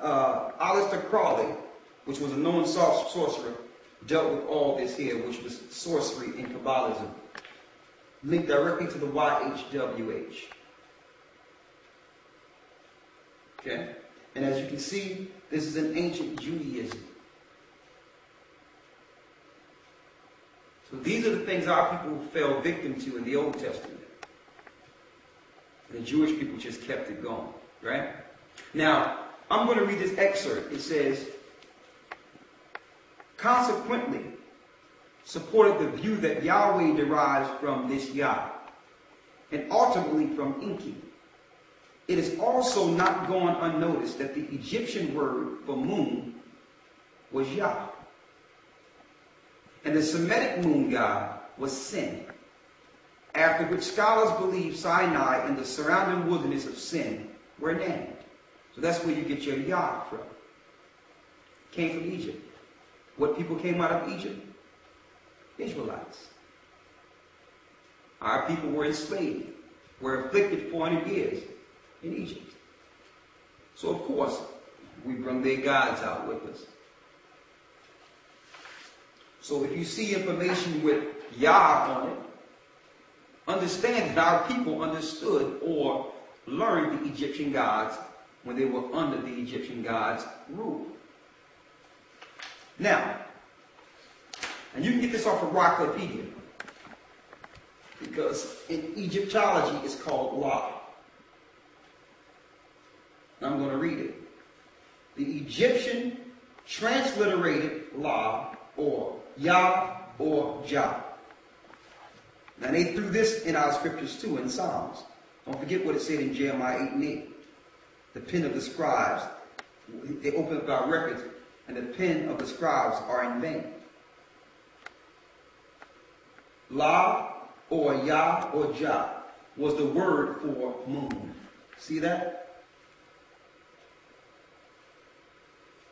Aleister Crowley, which was a known sorcerer, dealt with all this here, which was sorcery and Kabbalism, linked directly to the YHWH. Okay? And as you can see, this is an ancient Judaism. So these are the things our people fell victim to in the Old Testament. And the Jewish people just kept it going, right? Now, I'm going to read this excerpt. It says, consequently, supported the view that Yahweh derives from this Yah, and ultimately from Enki. It is also not gone unnoticed that the Egyptian word for moon was Yah, and the Semitic moon god was Sin, after which scholars believe Sinai and the surrounding wilderness of Sin were named. So that's where you get your Yah from. Came from Egypt. What people came out of Egypt? Israelites. Our people were enslaved, were afflicted 400 years in Egypt. So of course, we bring their gods out with us. So if you see information with Yah on it, understand that our people understood or learned the Egyptian gods when they were under the Egyptian gods' rule. Now, and you can get this off of Rocklopedia, because in Egyptology it's called La. And I'm going to read it. The Egyptian transliterated La, or Yah, or Jah. Now they threw this in our scriptures too, in Psalms. Don't forget what it said in Jeremiah 8 and 8. The pen of the scribes, they open up our records, and the pen of the scribes are in vain. La, or Yah, or Jah, was the word for moon. See that?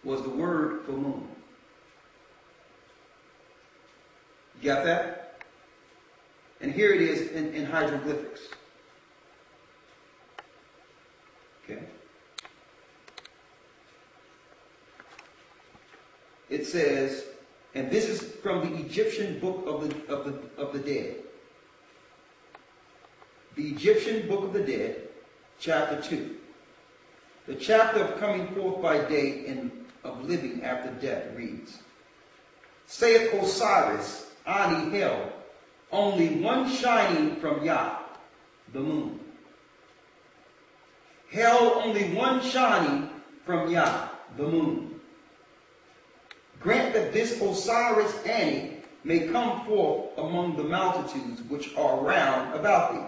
Was the word for moon. You got that? And here it is in hieroglyphics. Okay. It says, and this is from the Egyptian Book of the Dead. The Egyptian Book of the Dead, chapter 2. The chapter of coming forth by day and of living after death reads, saith Osiris, Ani held, only one shining from Yah, the moon. Hell only one shining from Yah, the moon. Grant that this Osiris Ani may come forth among the multitudes which are round about thee.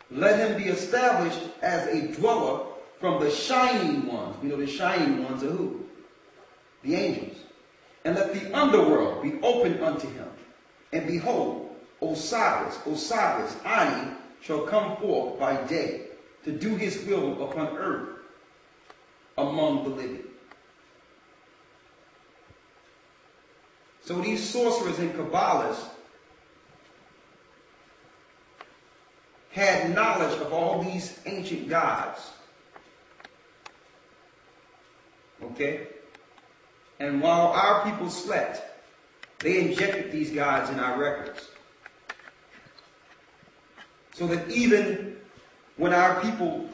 Let him be established as a dweller from the shining ones. We know the shining ones are who? The angels. And let the underworld be open unto him. And behold, Osiris Ani shall come forth by day to do his will upon earth among the living. So these sorcerers and Kabbalists had knowledge of all these ancient gods. Okay? And while our people slept, they injected these gods in our records. So that even when our people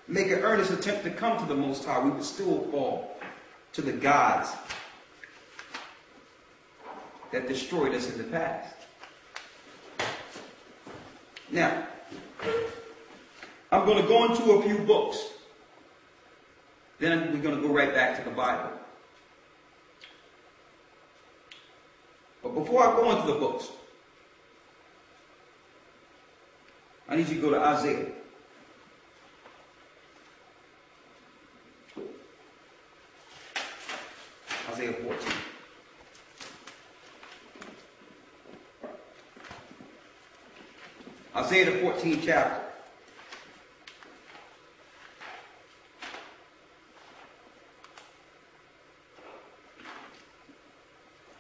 make an earnest attempt to come to the Most High, we would still fall to the gods that destroyed us in the past. Now, I'm going to go into a few books. Then we're going to go right back to the Bible. But before I go into the books, I need you to go to Isaiah. Isaiah 14. Isaiah the 14th chapter.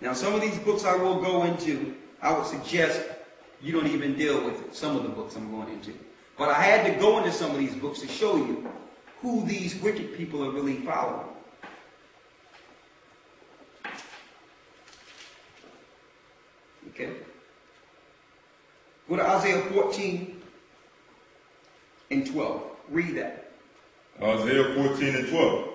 Now, some of these books I will go into, I would suggest you don't even deal with it. Some of the books I'm going into. But I had to go into some of these books to show you who these wicked people are really following. Okay? Go to Isaiah 14 and 12. Read that. Isaiah 14 and 12.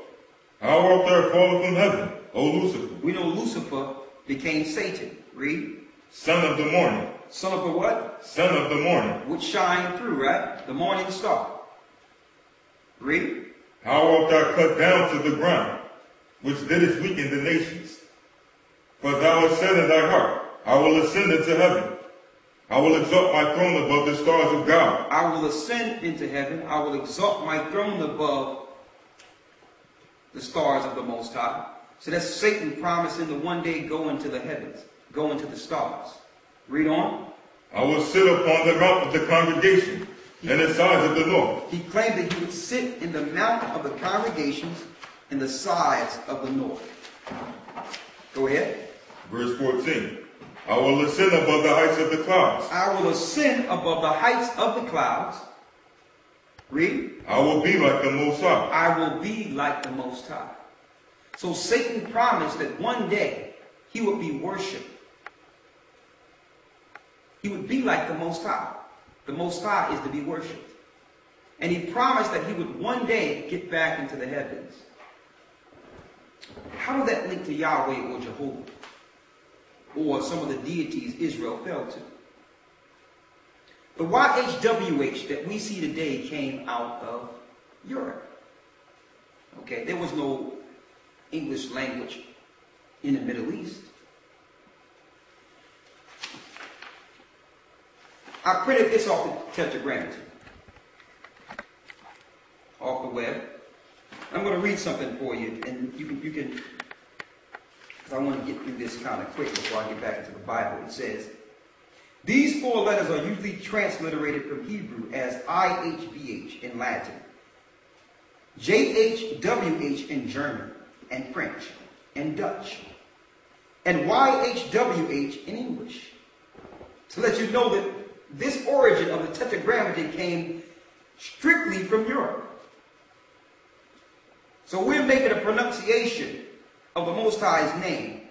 How art thou fallen from heaven, O Lucifer? We know Lucifer became Satan. Read. Son of the morning. Son of the what? Son of the morning. Which shine through, right? The morning star. Read. How art thou cut down to the ground, which didst weaken the nations? For thou hast said in thy heart, I will ascend into heaven. I will exalt my throne above the stars of God. I will ascend into heaven. I will exalt my throne above the stars of the Most High. So that's Satan promising to one day go into the heavens, go into the stars. Read on. I will sit upon the mount of the congregation and the sides of the north. He claimed that he would sit in the mount of the congregations and the sides of the north. Go ahead. Verse 14. I will ascend above the heights of the clouds. I will ascend above the heights of the clouds. Read. I will be like the Most High. I will be like the Most High. So Satan promised that one day he would be worshipped. He would be like the Most High. The Most High is to be worshipped. And he promised that he would one day get back into the heavens. How did that link to Yahweh or Jehovah? Or some of the deities Israel fell to? The YHWH that we see today came out of Europe. Okay, there was no English language in the Middle East. I printed this off the Tetragrammaton, off the web. I'm going to read something for you, and you can, because I want to get through this kind of quick before I get back into the Bible. It says, these four letters are usually transliterated from Hebrew as IHVH in Latin, JHWH in German and French and Dutch, and YHWH in English. To let you know that this origin of the Tetragrammaton came strictly from Europe. So we're making a pronunciation of the Most High's name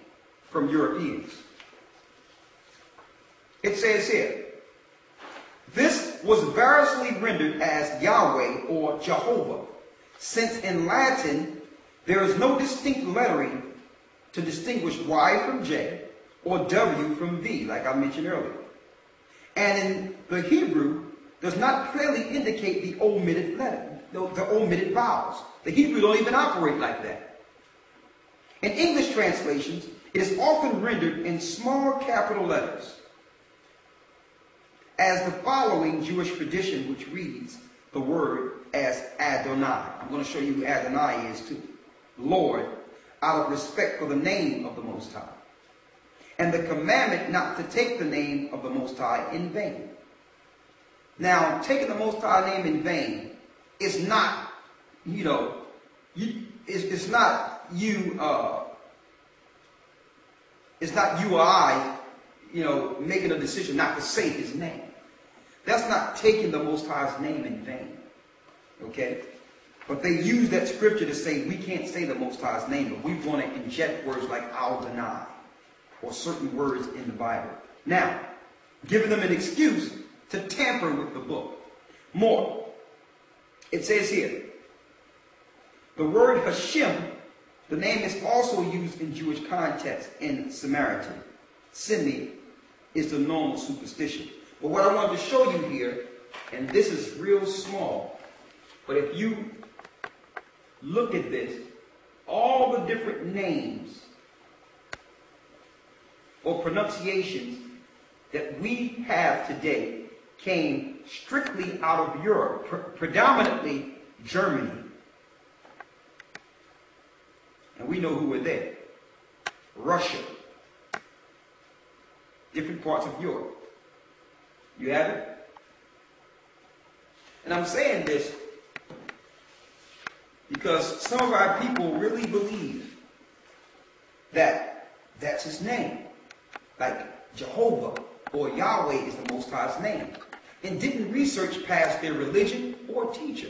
from Europeans. It says here, this was variously rendered as Yahweh or Jehovah, since in Latin there is no distinct lettering to distinguish Y from J or W from V, like I mentioned earlier. And in the Hebrew, does not clearly indicate the omitted letter, the omitted vowels. The Hebrew don't even operate like that. In English translations, it is often rendered in small capital letters, as the following Jewish tradition, which reads the word as Adonai. I'm going to show you who Adonai is too. Lord, out of respect for the name of the Most High. And the commandment not to take the name of the Most High in vain. Now, taking the Most High name in vain is not, it's not you or I, making a decision not to say his name. That's not taking the Most High's name in vain. Okay? But they use that scripture to say we can't say the Most High's name, but we want to inject words like Adonai or certain words in the Bible. Now, giving them an excuse to tamper with the book. More. It says here, the word Hashem, the name is also used in Jewish context in Samaritan. Simi is the normal superstition. But what I wanted to show you here, and this is real small, but if you look at this, all the different names or pronunciations that we have today came strictly out of Europe, predominantly Germany. And we know who were there. Russia. Different parts of Europe. You have it? And I'm saying this because some of our people really believe that that's his name. Like Jehovah or Yahweh is the Most High's name. And didn't research past their religion or teacher.